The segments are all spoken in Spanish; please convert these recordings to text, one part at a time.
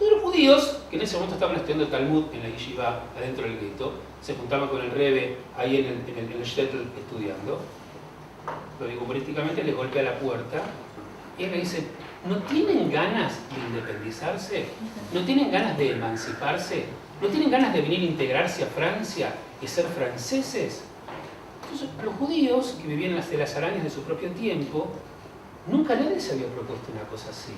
Todos los judíos, que en ese momento estaban estudiando Talmud en la yeshiva, adentro del gueto, se juntaban con el Rebbe ahí en el shtetl estudiando. Lo digo humorísticamente, les golpea la puerta y él le dice, ¿no tienen ganas de independizarse? ¿No tienen ganas de emanciparse? ¿No tienen ganas de venir a integrarse a Francia y ser franceses? Entonces, los judíos que vivían de las arañas de su propio tiempo, nunca nadie se había propuesto una cosa así.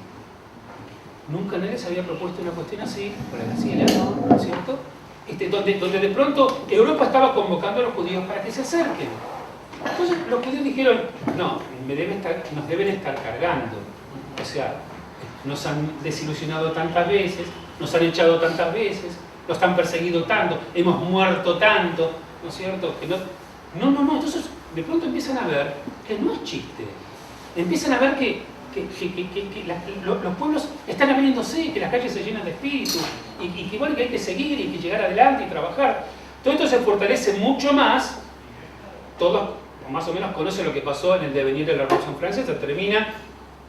Nunca nadie se había propuesto una cuestión así, por la Graciela, ¿no es cierto? Donde de pronto Europa estaba convocando a los judíos para que se acerquen. Entonces los judíos dijeron, no, nos deben estar cargando. O sea, nos han desilusionado tantas veces, nos han echado tantas veces, nos han perseguido tanto, hemos muerto tanto, ¿no es cierto? Que no. Entonces de pronto empiezan a ver que no es chiste. Empiezan a ver que los pueblos están abriéndose, que las calles se llenan de espíritu y que igual que hay que seguir y que llegar adelante y trabajar. Todo esto se fortalece mucho más. Todos más o menos conocen lo que pasó en el devenir de la Revolución Francesa.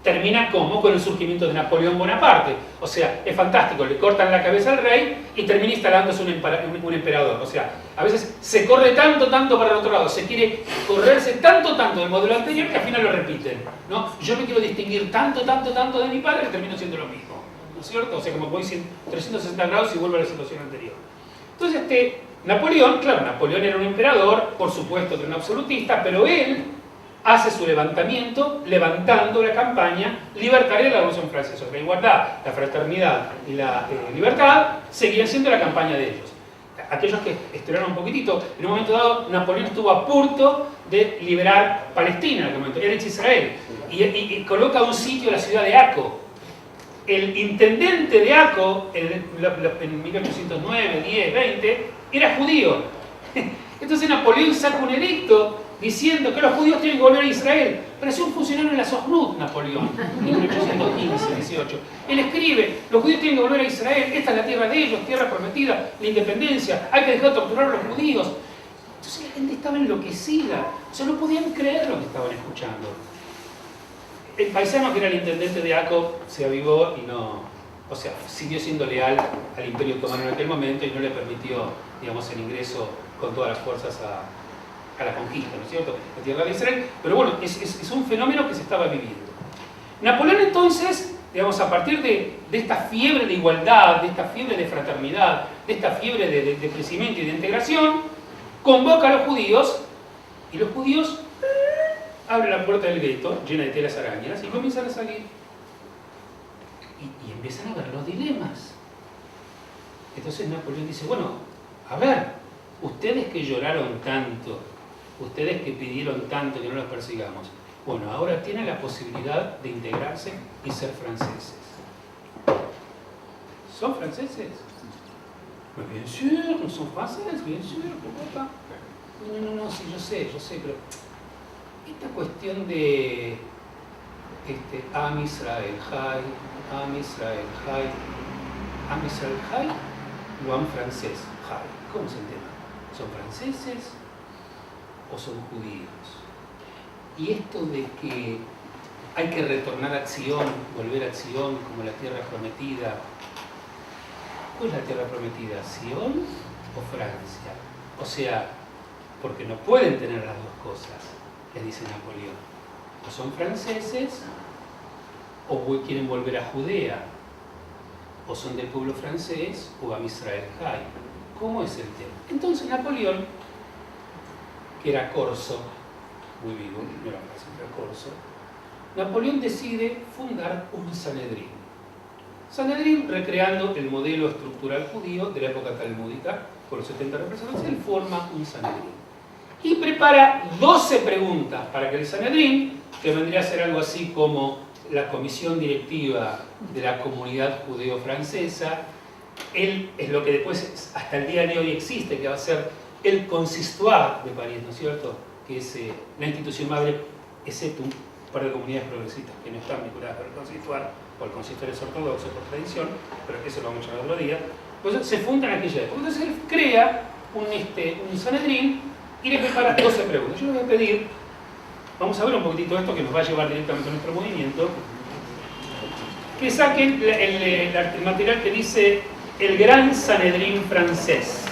Termina ¿cómo? Con el surgimiento de Napoleón Bonaparte. O sea, es fantástico, le cortan la cabeza al rey y termina instalándose un emperador. O sea, a veces se corre tanto para el otro lado, se quiere correrse tanto del modelo anterior que al final lo repiten, ¿no? Yo me quiero distinguir tanto de mi padre que termino siendo lo mismo, ¿no es cierto? O sea, como voy 360 grados y vuelvo a la situación anterior. Entonces, Napoleón era un emperador, por supuesto que era un absolutista, pero él hace su levantamiento levantando la campaña libertaria de la Revolución Francesa. La igualdad, la fraternidad y la libertad seguían siendo la campaña de ellos. Aquellos que estudiaron un poquitito, en un momento dado Napoleón estuvo a punto de liberar Palestina, en aquel momento, Eretz Israel, y coloca un sitio en la ciudad de Acco. El intendente de Acco, en 1809, 10, 20, era judío. Entonces Napoleón saca un edicto diciendo que los judíos tienen que volver a Israel. Pareció un funcionario en la Sochnut, Napoleón, en 1815, 18. Él escribe, los judíos tienen que volver a Israel, esta es la tierra de ellos, tierra prometida, la independencia, hay que dejar de torturar a los judíos. Entonces la gente estaba enloquecida, o sea, no podían creer lo que estaban escuchando. El paisano que era el intendente de Acco se avivó y siguió siendo leal al Imperio Otomano en aquel momento y no le permitió, digamos, el ingreso con todas las fuerzas a la conquista, ¿no es cierto?, la tierra de Israel. Pero bueno, es un fenómeno que se estaba viviendo. Napoleón entonces, digamos, a partir de esta fiebre de igualdad, de esta fiebre de fraternidad, de esta fiebre de crecimiento y de integración, convoca a los judíos, y los judíos abren la puerta del gueto, llena de telas arañas, y comienzan a salir. Y empiezan a ver los dilemas. Entonces Napoleón dice, bueno, a ver, ustedes que lloraron tanto, ustedes que pidieron tanto que no los persigamos, bueno, ahora tienen la posibilidad de integrarse y ser franceses. ¿Son franceses? Bien sûr, no son franceses, bien sûr, ¿por qué? No, sí, yo sé, pero esta cuestión de Am Israel Hay, Am Israel Hay, Am Israel Hay o Am francés Hay, ¿cómo se entiende? ¿Son franceses o son judíos? Y esto de que hay que retornar a Sion, volver a Sion como la tierra prometida. ¿Cuál es la tierra prometida? ¿Sion o Francia? O sea, porque no pueden tener las dos cosas, les dice Napoleón. O son franceses o quieren volver a Judea. O son del pueblo francés o a Israel Hay. ¿Cómo es el tema? Entonces Napoleón, que era corso, muy vivo, no era fácil, era corso, Napoleón decide fundar un Sanedrín. Sanedrín, recreando el modelo estructural judío de la época talmúdica, con los 70 representantes, él forma un Sanedrín. Y prepara 12 preguntas para que el Sanedrín, que vendría a ser algo así como la comisión directiva de la comunidad judeo-francesa, él es lo que después hasta el día de hoy existe, que va a ser el Consistoire de París, ¿no es cierto?, que es la institución madre, excepto un par de comunidades progresistas que no están vinculadas con el Consistoire, o el Consistoire es ortodoxo por tradición, pero eso lo vamos a ver otro día. Entonces se funda en aquella época. Entonces él crea un Sanedrín y le prepara 12 preguntas. Yo les voy a pedir, vamos a ver un poquitito esto que nos va a llevar directamente a nuestro movimiento, que saquen el material que dice el Gran Sanedrín francés.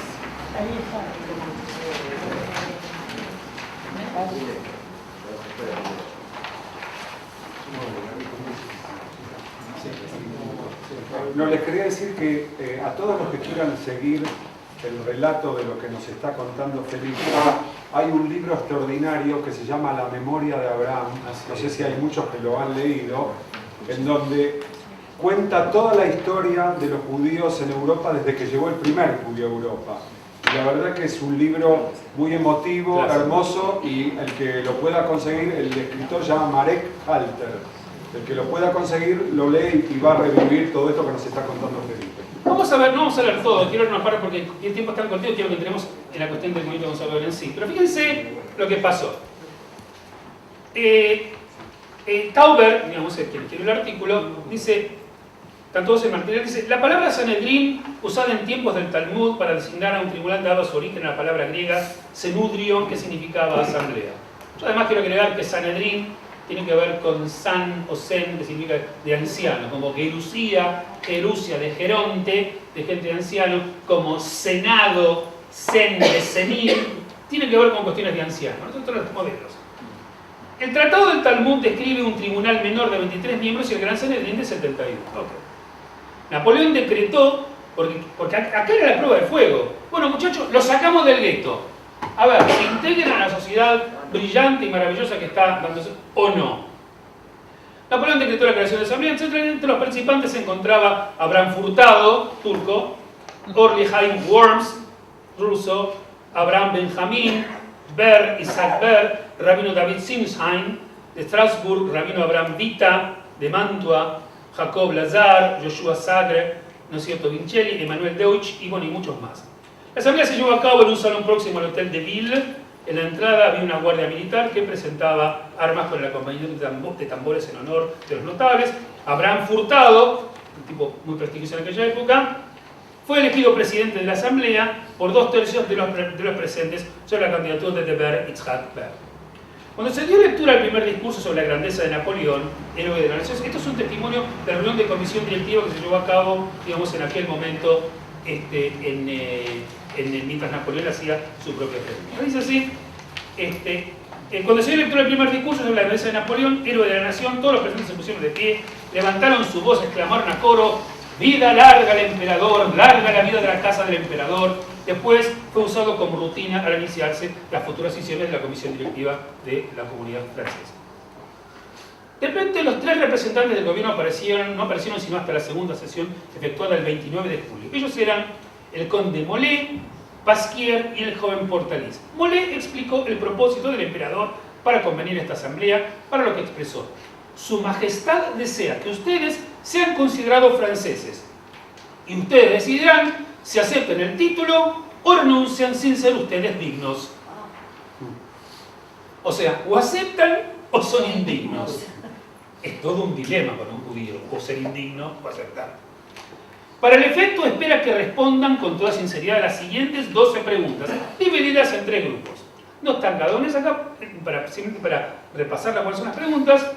No, les quería decir que a todos los que quieran seguir el relato de lo que nos está contando Felipe, hay un libro extraordinario que se llama La memoria de Abraham, no sé si hay muchos que lo han leído, en donde cuenta toda la historia de los judíos en Europa desde que llegó el primer judío a Europa. Y la verdad que es un libro muy emotivo, hermoso, y el que lo pueda conseguir, el escritor se llama Marek Halter. El que lo pueda conseguir lo lee y va a revivir todo esto que nos está contando Felipe. Vamos a ver, no vamos a leer todo, quiero ver una parte porque el tiempo es tan cortito, quiero que entremos en la cuestión del movimiento conservador en sí. Pero fíjense lo que pasó. Tauber, digamos, quien escribió el artículo, dice, están todos en material, dice, la palabra Sanedrín, usada en tiempos del Talmud para designar a un tribunal dado su origen a la palabra griega Senudrion, que significaba asamblea. Yo además quiero agregar que Sanedrín tiene que ver con san o sen, que significa de anciano, como Gerusia de Geronte, de gente de anciano, como Senado, sen de senil, tiene que ver con cuestiones de anciano. Nosotros los modelos. El Tratado del Talmud describe un tribunal menor de 23 miembros y el Gran Sanedrín de 71. Okay. Napoleón decretó, porque acá era la prueba de fuego. Bueno, muchachos, lo sacamos del gueto. A ver, ¿se integran a la sociedad brillante y maravillosa que está dándose o no? Napoleón decretó la creación de asamblea. Entre los participantes se encontraba Abraham Furtado, turco, Orly Haim Worms, ruso, Abraham Benjamin, Isaac Ber, Rabino David Simsheim, de Strasbourg, Rabino Abraham Vita, de Mantua, Jacob Lazar, Joshua Sagre, ¿no es cierto?, Vincelli, Emmanuel Deutsch y bueno, y muchos más. La asamblea se llevó a cabo en un salón próximo al Hotel de Ville. En la entrada había una guardia militar que presentaba armas con el acompañamiento de tambores en honor de los notables. Abraham Furtado, un tipo muy prestigioso en aquella época, fue elegido presidente de la asamblea por 2/3 de los presentes sobre la candidatura de Ber Itzhak Ber. Cuando se dio lectura al primer discurso sobre la grandeza de Napoleón, héroe de la nación, esto es un testimonio de la reunión de comisión directiva que se llevó a cabo, digamos, en aquel momento, mientras Napoleón hacía su propia pregunta. Dice así, cuando se dio lectura del primer discurso sobre la grandeza de Napoleón, héroe de la nación, todos los presentes se pusieron de pie, levantaron su voz, exclamaron a coro, vida larga al emperador, larga la vida de la casa del emperador. Después fue usado como rutina al iniciarse las futuras sesiones de la comisión directiva de la comunidad francesa. De repente los 3 representantes del gobierno no aparecieron sino hasta la segunda sesión efectuada el 29 de julio. Ellos eran el conde Molé, Pasquier y el joven Portalis. Molé explicó el propósito del emperador para convenir esta asamblea, para lo que expresó: Su Majestad desea que ustedes sean considerados franceses y ustedes decidirán si aceptan el título o renuncian sin ser ustedes dignos. O sea, o aceptan o son indignos. Es todo un dilema para un judío, o ser indigno o aceptar. Para el efecto, espera que respondan con toda sinceridad a las siguientes 12 preguntas, divididas en 3 grupos. No están cada una acá, simplemente para repasar cuáles son las preguntas.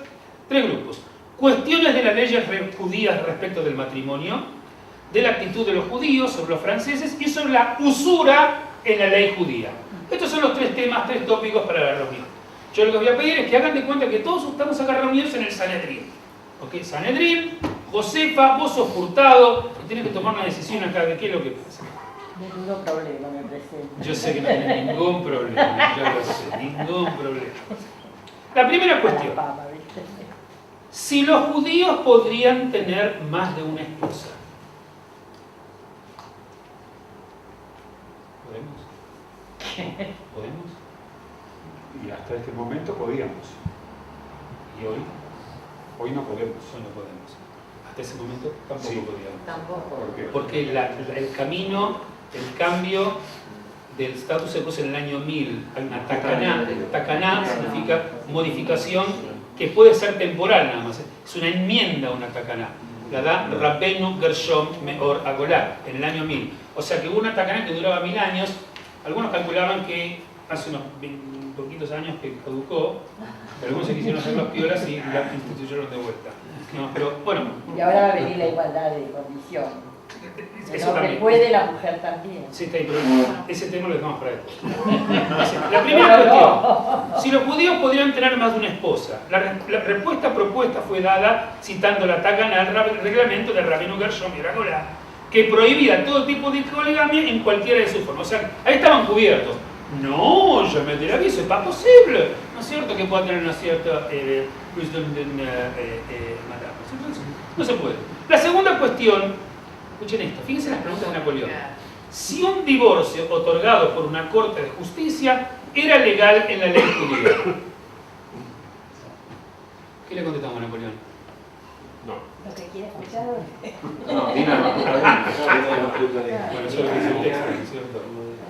3 grupos. Cuestiones de las leyes judías respecto del matrimonio, de la actitud de los judíos sobre los franceses y sobre la usura en la ley judía. Estos son los 3 temas, 3 tópicos para la reunión. Yo lo que voy a pedir es que hagan de cuenta que todos estamos acá reunidos en el Sanedrín. ¿Ok? Sanedrín, Josefa, vos sos Furtado, y tienes que tomar una decisión acá de qué es lo que pasa. Ningún problema, me presento. Yo sé que no tiene ningún problema, yo lo sé, ningún problema. La primera cuestión. Si los judíos podrían tener más de una esposa. ¿Podemos? ¿Podemos? Y hasta este momento podíamos. ¿Y hoy? Hoy no podemos. Hoy no podemos. Hasta ese momento tampoco Sí. podíamos. Tampoco. ¿Por qué? Porque el cambio del status se puso en el año 1000. Hay una takaná. Takaná significa modificación que puede ser temporal nada más. Es una enmienda a una takaná. La da Rabbeinu Gershom Meor Agolá, en el año 1000. O sea que hubo una takaná que duraba 1000 años. Algunos calculaban que hace unos poquitos años que caducó, pero algunos se quisieron hacer los piolas y la instituyeron de vuelta. No, pero bueno, Y ahora va a venir la igualdad de condición. El eso hombre también. puede, la mujer también. Sí, está ahí, pero ese tema lo dejamos para después. La primera cuestión, si los judíos podrían tener más de una esposa, la respuesta propuesta fue dada citando la Takana al reglamento del rabino Gershom Yeragola, que prohibía todo tipo de poligamia en cualquiera de sus formas. O sea, ahí estaban cubiertos. No, je me dirais, c'est pas posible. ¿No es cierto que pueda tener una cierta no se puede. La segunda cuestión, escuchen esto, fíjense las preguntas de Napoleón. Si un divorcio otorgado por una corte de justicia era legal en la ley judía. ¿Qué le contestamos a Napoleón? No. Lo que quiere escuchar No, Dina no. Bueno, eso es lo que dice el texto, ¿no es cierto?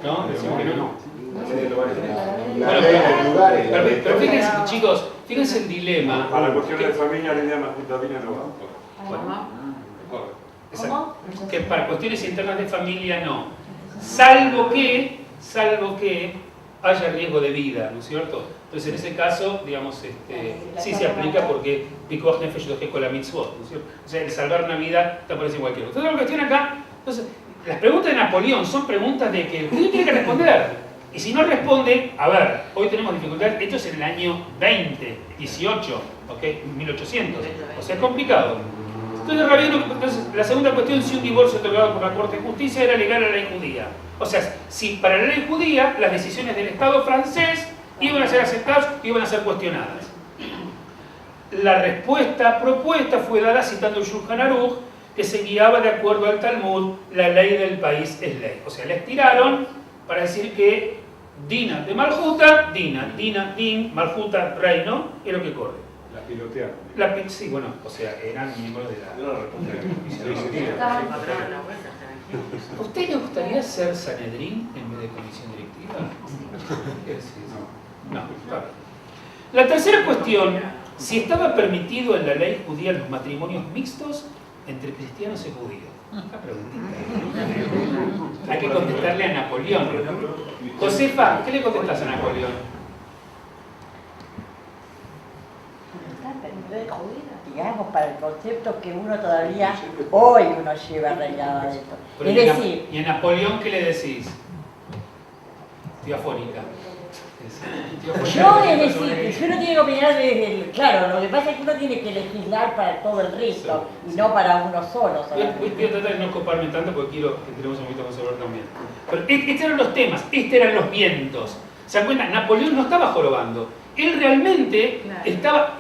¿No? Decimos que no. Pero fíjense, chicos, fíjense el dilema. A la cuestión de familia, la idea más Dina no va. ¿Cómo? Que para cuestiones internas de familia no. Salvo que haya riesgo de vida, ¿no es cierto? Entonces en ese caso, digamos, sí se aplica porque Pikuach Nefesh Dojeko la mitzvot, ¿no es cierto? O sea, el salvar una vida te parece cualquier otro. Entonces la cuestión acá, entonces, las preguntas de Napoleón son preguntas de que el judío tiene que responder. Y si no responde, a ver, hoy tenemos dificultades, esto es en el año 20, 18, ¿ok? 1800, o sea, es complicado. Entonces, la segunda cuestión, si un divorcio otorgado por la Corte de Justicia era legal a la ley judía. O sea, si para la ley judía las decisiones del Estado francés iban a ser aceptadas, iban a ser cuestionadas. La respuesta propuesta fue dada citando el Shulchan Aruch, que se guiaba de acuerdo al Talmud, la ley del país es ley. O sea, le estiraron para decir que Dina de Maljuta, Din, Maljuta, reino, es lo que corre. La pilotearon. Sí, bueno, o sea, eran miembros de la República. ¿A usted le gustaría ser Sanedrín en vez de comisión directiva? No, está bien. La tercera cuestión, si estaba permitido en la ley judía los matrimonios mixtos entre cristianos y judíos. Esta preguntita. Hay que contestarle a Napoleón. Josefa, ¿qué le contestas a Napoleón? Digamos, para el concepto que uno todavía hoy uno lleva arraigado a esto. Es decir, ¿Y a Napoleón qué le decís? Teofónica. no, es decir, que uno tiene que opinar desde el... Claro, lo que pasa es que uno tiene que legislar para todo el resto y no para uno solo. Voy a tratar de no ocuparme tanto porque quiero que tenemos un poquito más sobre también. Pero estos eran los temas, estos eran los vientos. ¿Se dan cuenta? Napoleón no estaba jorobando. Él realmente estaba,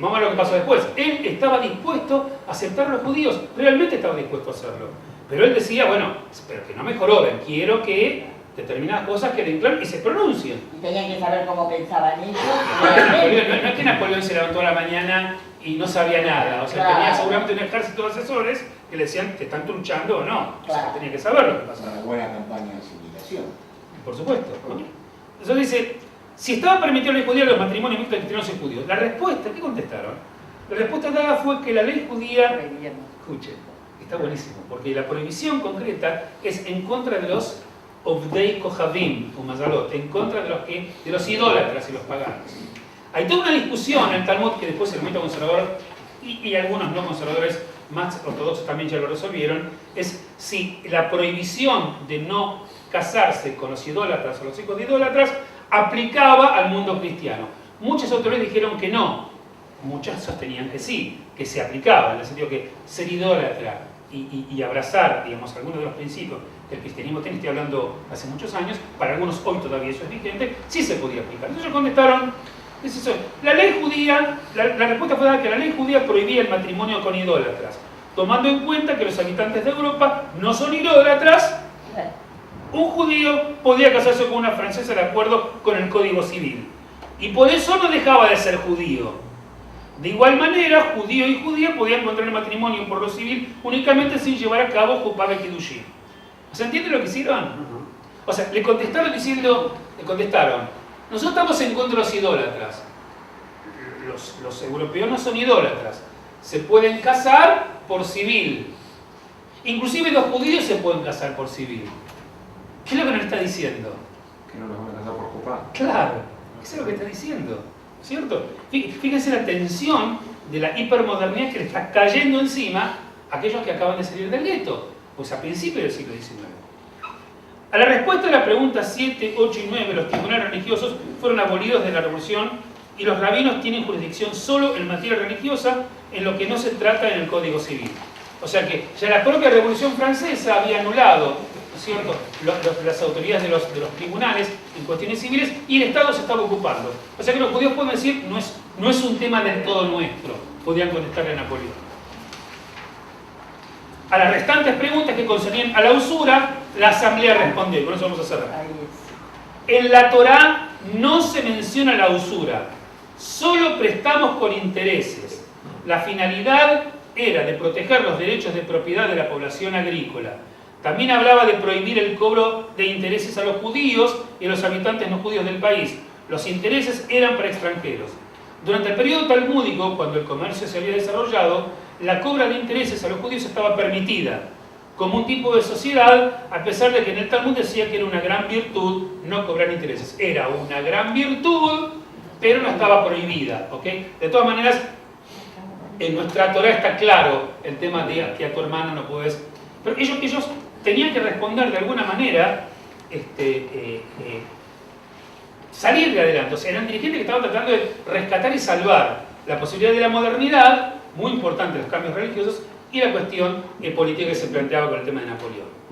vamos a ver lo que pasó después, él estaba dispuesto a aceptar a los judíos, realmente estaba dispuesto a hacerlo. Pero él decía, bueno, pero que no me joroben, quiero que determinadas cosas queden claras y se pronuncien. Y tenían que saber cómo pensaban ellos. No es que Napoleón se levantó a la mañana y no sabía nada, o sea, tenía seguramente un ejército de asesores que le decían, ¿te están truchando o no? O sea, tenía que saber lo que pasaba. Una buena campaña de asimilación. Por supuesto. Entonces dice, si estaba permitido en la ley judía los matrimonios mixtos de cristianos y judíos, la respuesta, ¿qué contestaron? La respuesta dada fue que la ley judía, escuchen, está buenísimo, porque la prohibición concreta es en contra de los Ovdei Kohavim, o Mazalot, en contra de los idólatras y los paganos. Hay toda una discusión en el Talmud que después el movimiento conservador y algunos no conservadores más ortodoxos también ya lo resolvieron, es si la prohibición de no casarse con los idólatras o los hijos de idólatras aplicaba al mundo cristiano. Muchos autores dijeron que no, muchos sostenían que sí, que se aplicaba, en el sentido que ser idólatra y abrazar, digamos, algunos de los principios que el cristianismo tiene, estoy hablando hace muchos años, para algunos hoy todavía eso es vigente, sí se podía aplicar. Entonces ellos contestaron, la ley judía, la respuesta fue dada que la ley judía prohibía el matrimonio con idólatras, tomando en cuenta que los habitantes de Europa no son idólatras. Un judío podía casarse con una francesa de acuerdo con el Código Civil. Y por eso no dejaba de ser judío. De igual manera, judío y judía podían contraer matrimonio por lo civil únicamente sin llevar a cabo Jupá de Kiddushim. ¿Se entiende lo que hicieron? O sea, le contestaron, nosotros estamos en contra de los idólatras. Los europeos no son idólatras. Se pueden casar por civil. Inclusive los judíos se pueden casar por civil. ¿Qué es lo que nos está diciendo? Que no nos van a casar por Jupá. Claro, eso es lo que está diciendo, ¿cierto? Fíjense la tensión de la hipermodernidad que le está cayendo encima a aquellos que acaban de salir del gueto, pues a principios del siglo XIX. A la respuesta a la pregunta 7, 8 y 9, los tribunales religiosos fueron abolidos de la Revolución y los rabinos tienen jurisdicción solo en materia religiosa, en lo que no se trata en el Código Civil. O sea que ya la propia Revolución Francesa había anulado, ¿no es cierto?, las autoridades de los tribunales en cuestiones civiles, y el Estado se estaba ocupando. O sea que los judíos pueden decir, no es un tema del todo nuestro, podían contestarle a Napoleón. A las restantes preguntas que concernían a la usura, la Asamblea respondió, con eso vamos a cerrar. Ahí es. En la Torá no se menciona la usura, solo prestamos con intereses. La finalidad era de proteger los derechos de propiedad de la población agrícola. También hablaba de prohibir el cobro de intereses a los judíos y a los habitantes no judíos del país. Los intereses eran para extranjeros. Durante el periodo talmúdico, cuando el comercio se había desarrollado, la cobra de intereses a los judíos estaba permitida como un tipo de sociedad, a pesar de que en el Talmud decía que era una gran virtud no cobrar intereses. Era una gran virtud, pero no estaba prohibida, ¿ok? De todas maneras, en nuestra Torá está claro el tema de que a tu hermano no puedes... Pero ellos tenían que responder de alguna manera, salir de adelante. O sea, eran dirigentes que estaban tratando de rescatar y salvar la posibilidad de la modernidad, muy importante los cambios religiosos, y la cuestión política que se planteaba con el tema de Napoleón.